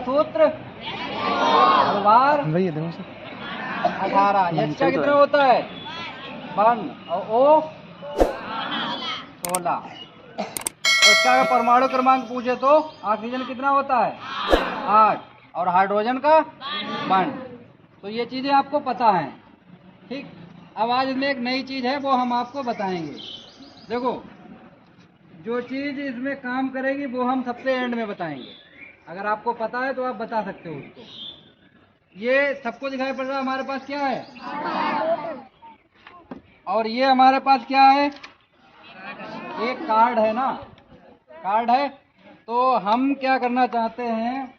सूत्र तलवार 18। एच का कितना होता है 1 और ओ 16। और इसका अगर परमाणु क्रमांक पूछे तो ऑक्सीजन कितना होता है 8 और हाइड्रोजन का 1। तो ये चीजें आपको पता है, ठीक। अब आज इसमें एक नई चीज है वो हम आपको बताएंगे। देखो, जो चीज इसमें काम करेगी वो हम सबसे एंड में बताएंगे। अगर आपको पता है तो आप बता सकते हो उसको। ये सबको दिखाई पड़ रहा है हमारे पास क्या है, और ये हमारे पास क्या है, एक कार्ड है ना, कार्ड है। तो हम क्या करना चाहते हैं,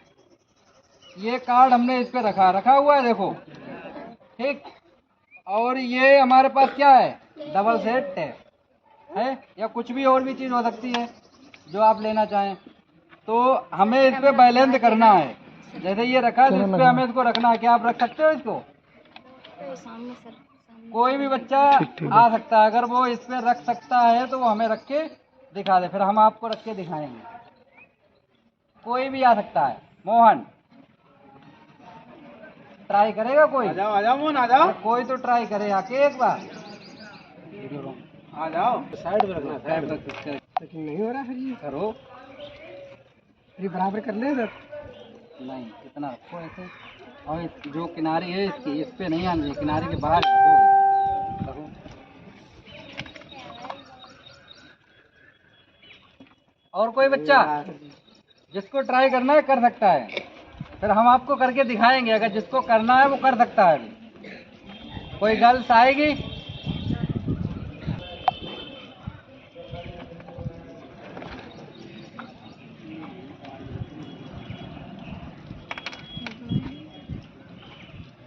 ये कार्ड हमने इस पे रखा हुआ है, देखो, ठीक। और ये हमारे पास क्या है, डबल सेट है या कुछ भी और भी चीज हो सकती है जो आप लेना चाहें। तो हमें इस पे बैलेंस करना है। जैसे ये रखा है, इस पे हमें इसको रखना है। क्या आप रख सकते हो इसको? कोई भी बच्चा आ सकता है, अगर वो इस पे रख सकता है तो वो हमें रख के दिखा दे, फिर हम आपको रख के दिखाएंगे। कोई भी आ सकता है। मोहन ट्राई करेगा कोई? आ जाओ मोहन, आ जाओ। कोई तो ट्राई करे आके एक बार। आ जाओ, साइड में रखना, साइड में। लेकिन नहीं हो रहा है ये। करो, ये बराबर कर ले सर। नहीं, इतना रखो ऐसे। और जो किनारे है इसकी, इस पे नहीं आनी, किनारे के बाहर रखो। और कोई बच्चा जिसको ट्राई करना है कर सकता है, फिर हम आपको करके दिखाएंगे। अगर जिसको करना है वो कर सकता है। अभी कोई गर्ल्स आएगी?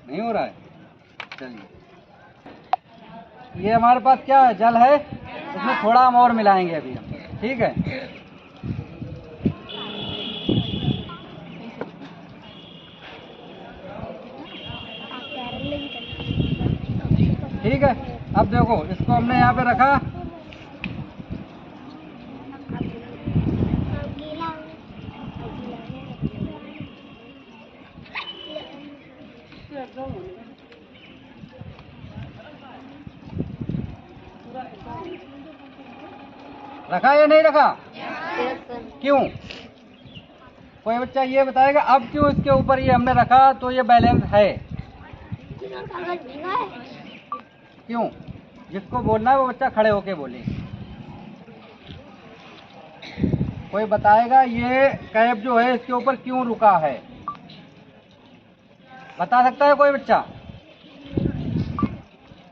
नहीं हो रहा है, चलिए। ये हमारे पास क्या है, जल है, इसमें थोड़ा हम और मिलाएंगे अभी हम, ठीक है। ठीक है, अब देखो, इसको हमने यहाँ पे रखा। रखा या नहीं रखा? क्यों? कोई बच्चा ये बताएगा अब क्यों इसके ऊपर ये हमने रखा तो ये बैलेंस है? क्यों? जिसको बोलना है वो बच्चा खड़े होके बोले। कोई बताएगा ये कैप जो है इसके ऊपर क्यों रुका है? बता सकता है कोई बच्चा?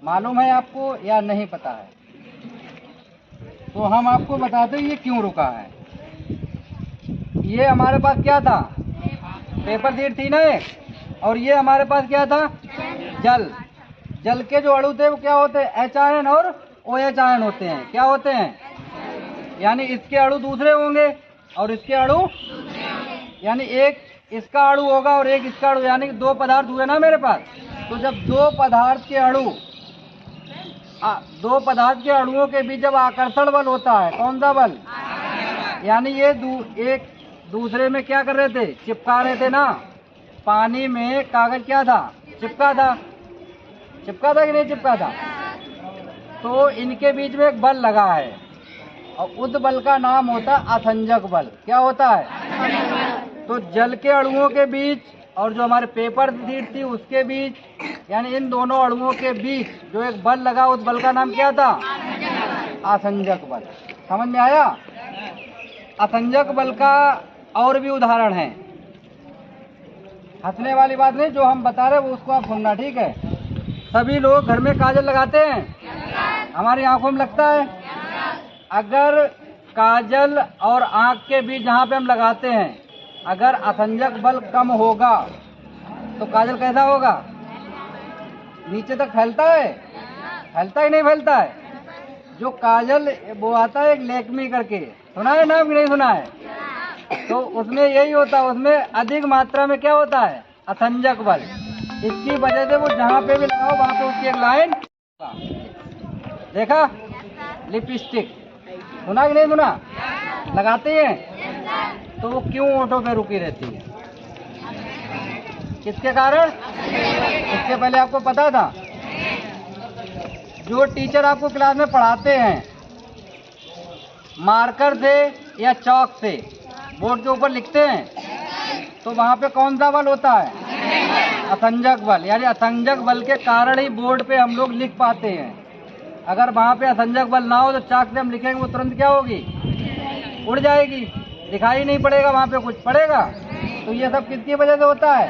मालूम है आपको या नहीं पता है? तो हम आपको बताते हैं ये क्यों रुका है। ये हमारे पास क्या था, पेपर शीट थी ना एक, और ये हमारे पास क्या था, जल। जल के जो अणु थे वो क्या होते हैं, एच आयन और ओ एच आयन होते हैं। क्या होते हैं? यानी इसके अणु दूसरे होंगे और इसके अणु, यानी एक इसका अणु होगा और एक इसका अणु, यानी कि दो पदार्थ हुए ना मेरे पास। तो जब दो पदार्थ के अणु, दो पदार्थ के अणुओं के बीच जब आकर्षण बल होता है, कौन सा बल, यानी ये एक दूसरे में क्या कर रहे थे, चिपका रहे थे ना। पानी में कागज क्या था, चिपका था। चिपका था कि नहीं चिपका था? तो इनके बीच में एक बल लगा है और उस बल का नाम होता है आसंजक बल। क्या होता है? तो जल के अणुओं के बीच और जो हमारे पेपर शीट थी उसके बीच, यानी इन दोनों अणुओं के बीच जो एक बल लगा, उस बल का नाम क्या था, आसंजक बल। समझ में आया? आसंजक बल का और भी उदाहरण है। हंसने वाली बात नहीं, जो हम बता रहे हैं वो उसको आप सुनना, ठीक है। सभी लोग घर में काजल लगाते हैं, हमारी आंखों में लगता है। अगर काजल और आंख के बीच जहाँ पे हम लगाते हैं, अगर आसंजक बल कम होगा तो काजल कैसा होगा, नीचे तक फैलता है? फैलता ही नहीं फैलता है? जो काजल वो आता है एक लैक्मी करके, सुना है नाम कि नहीं सुना है? तो उसमें यही होता है, उसमें अधिक मात्रा में क्या होता है, आसंजक बल। इसकी वजह से वो जहाँ पे भी लगाओ वहाँ पे उसकी एक लाइन, देखा? लिपस्टिक सुना कि नहीं सुना? लगाते हैं तो वो क्यों ओंठों पे रुकी रहती है? किसके कारण? इसके पहले आपको पता था? जो टीचर आपको क्लास में पढ़ाते हैं, मार्कर से या चौक से बोर्ड के ऊपर लिखते हैं, तो वहाँ पे कौन सा बल होता है? असंजक बल। यानी असंजक बल के कारण ही बोर्ड पे हम लोग लिख पाते हैं। अगर वहाँ पे असंजक बल ना हो तो चाक से हम लिखेंगे, वो तुरंत क्या होगी? उड़ जाएगी, दिखाई नहीं पड़ेगा वहाँ पे कुछ पड़ेगा। तो ये सब किसकी वजह से होता है?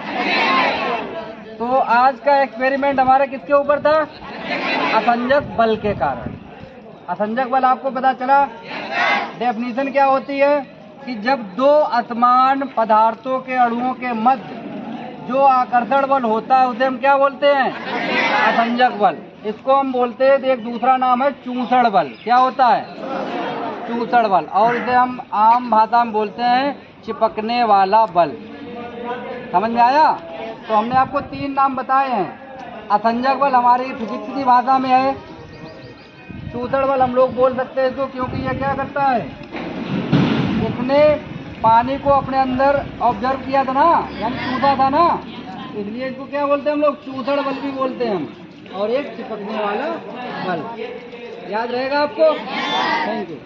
तो आज का एक्सपेरिमेंट हमारा किसके ऊपर था? असंजक बल के कारण। असंजक बल आपको पता चला? डेफिनेशन क्या होती है कि जब दो असमान पदार्थों के अणुओं के मध्य जो आकर्षण बल होता है उसे हम क्या बोलते हैं? असंजक बल। इसको हम बोलते हैं, एक दूसरा नाम है चूसड़ बल। क्या होता है? चूसड़ बल। और इसे हम आम भाषा में बोलते हैं चिपकने वाला बल। समझ में आया? तो हमने आपको 3 नाम बताए हैं। असंजक बल हमारी फिजिक्स की भाषा में है। चूसड़ बल हम लोग बोल सकते हैं इसको, क्योंकि यह क्या करता है? इसने पानी को अपने अंदर ऑब्जर्व किया था ना, यानी चूसा था ना, इसलिए इसको क्या बोलते हैं हम लोग? चूसड़ बल भी बोलते हैं हम। और एक चिपकने वाला बल। याद रहेगा आपको? Thank you.